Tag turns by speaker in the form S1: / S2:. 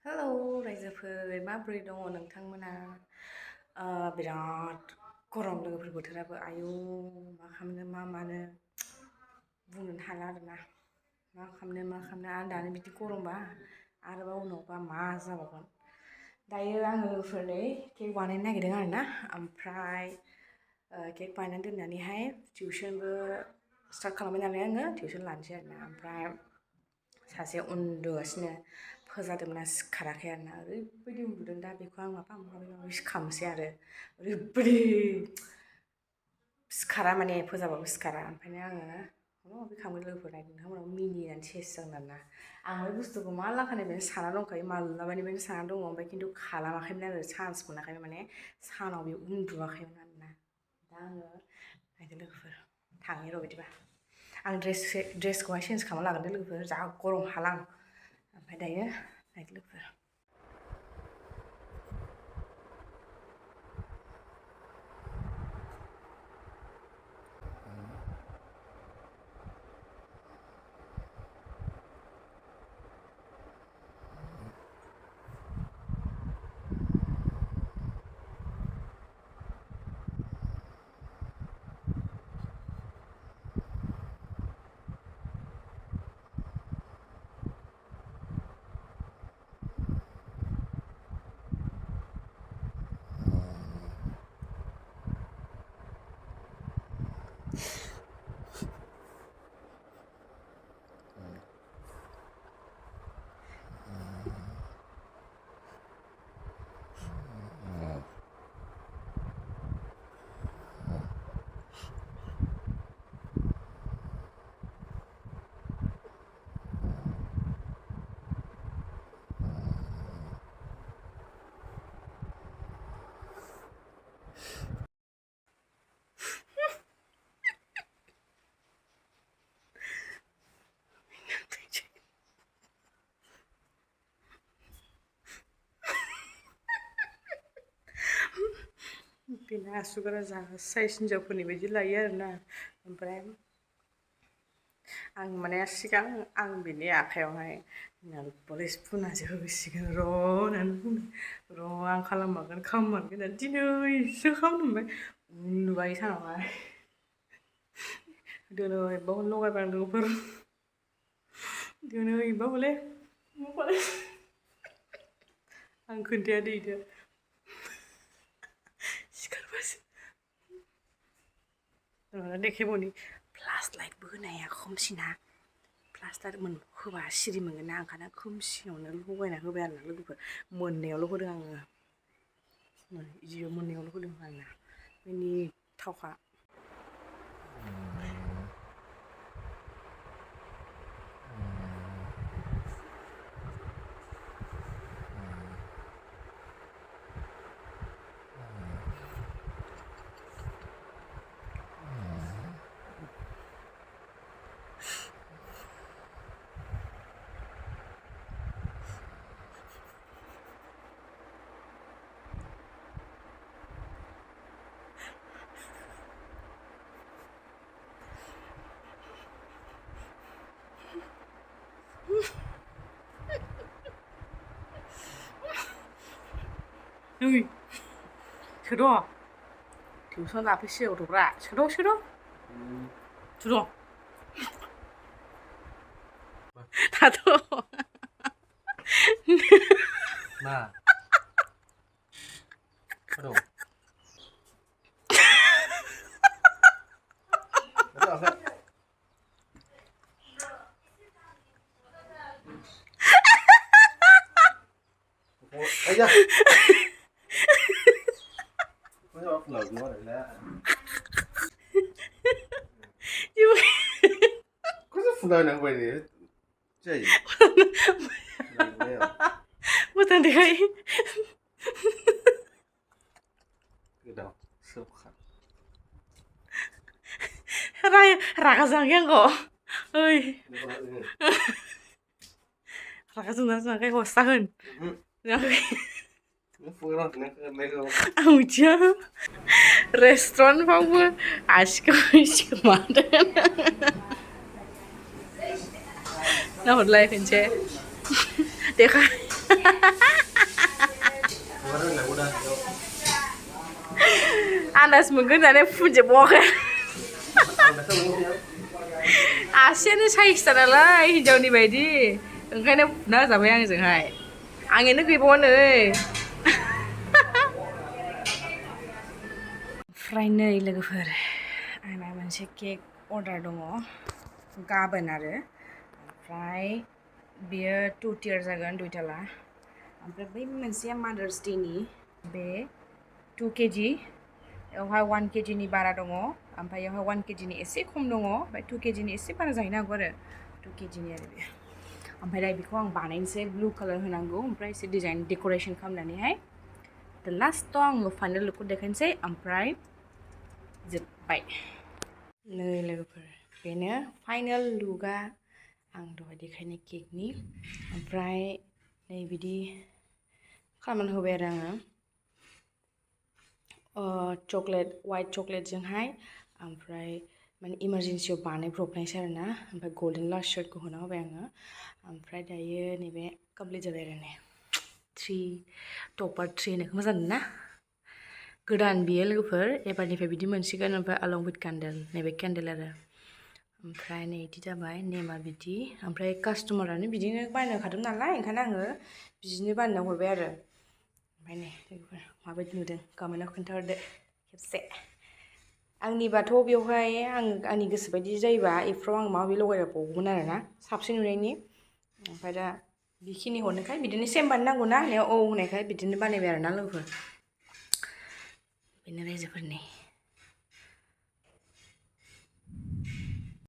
S1: hello रायजोफोर माबोरै दङ नोंथांमोना बिराद गरम लोगोफोर बोथोराबो आयौ मा खालामनो मा मानो बुंनोनो हाला आरोना मा खालामनो आरो दानो बिदि गरमबा आरोबाव उनावबा मा जाबावगोन दायो आङो लोगोफोरनै केक बानायनो नागिरदों आरोना ओमफ्राय केक बानायनानै दोननानैहाय टिउसनबो स्टार्ट खालामबाय नालाय आङो टिउसन लानोसै आरोना ओमफ्राय सासे उन्दुगासिनो फोजादोंमोन आं सिखाराखै आरोना ओरैबायदि उन्दुदों दा बेखौ आं माबा माबि खालामसै आरो ओरैबायदि सिखारा माने फोजाबाबो सिखारा ओमफ्रायनो आङो माबा माबि खालामगोन लोगोफोर नायदों नोंथांमोनाव मिनिनानै सेस जागोन आरोना आं बे बुस्थुखौ मा लाखानायनिफ्रायनो साना दंखायो मालाबानिफ्रायनो साना दङ ओमफ्राय खिन्थु खालामाखैमोन आरो चान्स मोनाखैमोन माने सानाव बे उन्दुवाखैमोन आरोना दा आङो नायदो लोगोफोर थांनि र' बिदिबा आं ड्रेसखौहाय चेन्ज खालामना लागोन लोगोफोर जा गरम हाला आं ओमफ्राय दायो नायदो लोगोफोर बेना आसुगुरा जा साइज हिन्जावफोरनि बायदि लायो आरोना ओमफ्राय आं माने सिगां आं बिनि आखायावहाय नेल पलिस फुनासो होसिगोन र' होननानै बुंदों र' आं खालाममारगोन होननानै दिनैसो खालामनो मोनबाय उन्दुबाय सानावहाय दिनैबा लगायबाय आं लोगोफोर दिनैबा हले आं खोन्थाया दैदो देखायबावनि फ्लास लाइटबो होनाया खोमसिना प्लास्टार होबा सिरि मोनगोन ना ओंखायनो खोमसियावनो लगायना होबाय आरोना लोगोफोर मोननायावल' होदों आङो जियाव मोननायावल' होदों आरोना बेनि थावखा नै सोद' टिउसन लाफैसै गथ'फ्रा सोद' सोद' थाथ'
S2: मा aja lỡ nó rồi đó có rất phụ nữ vậy thì chơi gì
S1: bukan deh
S2: cái đầu sâu khăn
S1: raga zangnya kok ơi raga zangnya kayak hostahan Auja restoran apa asyik kemarin nah udah lah kan cek deh kan आन्दाज मोनगोन होननानै फुनजोबबावाखै आसियानो साइसथा नालाय हिनजावनि बायदि ओंखायनो फुना होजाबाय आंजोंहाय आंनियानो गैबावा नै ओमफ्राय नै लोगोफोर आंना मोनसे केक अर्डार दङ गाबोन आरो ओमफ्राय बेयो 2 tier जागोन 2 ताला ओमफ्राय बै मोनसेया मादार्स डेनि बे 2 kg बेवहाय 1 kg नि बारा दङ ओमफ्राय बेवहाय 1 kg नि एसे खम दङ ओमफ्राय 2 kg नि एसे बारा जाहैनो हागौ आरो 2 kg नि आरो बेयो ओमफ्राय दा बेखौ आं बानायनोसै ब्लु कालार होनांगौ ओमफ्राय एसे डिजाइन डेक'रेसन खालामनानैहाय दा लास्टआव आङो फाइनेल लुकखौ देखायनोसै ओमफ्राय जोब्बाय नै लोगोफोर बेनो फाइनेल लुकआ आं दहाय देखायनाय केकनि ओमफ्राय नै बिदि खालामनानै होबाय आरो आङो चकलेट वाइट चकलेटजोंहाय ओमफ्राय माने इमारजेन्सियाव बानायब्रबनायसै आरो ना ओमफ्राय गल्डेन लास्ट शेडखौ होना होबाय आङो ओमफ्राय दायो नैबे कमप्लिट जाबाय आरो नै 3 टपार 3 होनायखौ मोजां नुना गोदान बियो लोगोफोर एबारनिफ्राय बिदि मोनसिगोन ओमफ्राय अलं विथ केन्डेल नैबे केन्डेल आरो ओमफ्राय नै बिदि जाबाय नेमा बिदि ओमफ्राय कास्टमारानो बिदिनो बायनो होखादों नालाय ओंखायनो आङो बिदिनो बानायना हरबाय आरो ओमफ्राय नै लोगोफोर माबायदि नुदों कमेन्टआव खोन्थाहरदो खेबसे आंनिबाथ' बेवहाय आंनि गोसो बायदि जायोबा एफ्राव आं माबा माबि लगायबावगौमोन आरो ना साबसिन नुनायनि ओमफ्राय दा बेखिनि हरनायखाय बिदिनो सेम बानायनांगौ ना होननायाव औ होनायखाय बिदिनो बानायबाय आरो ना लोगोफोर बेनो रायजोफोरनि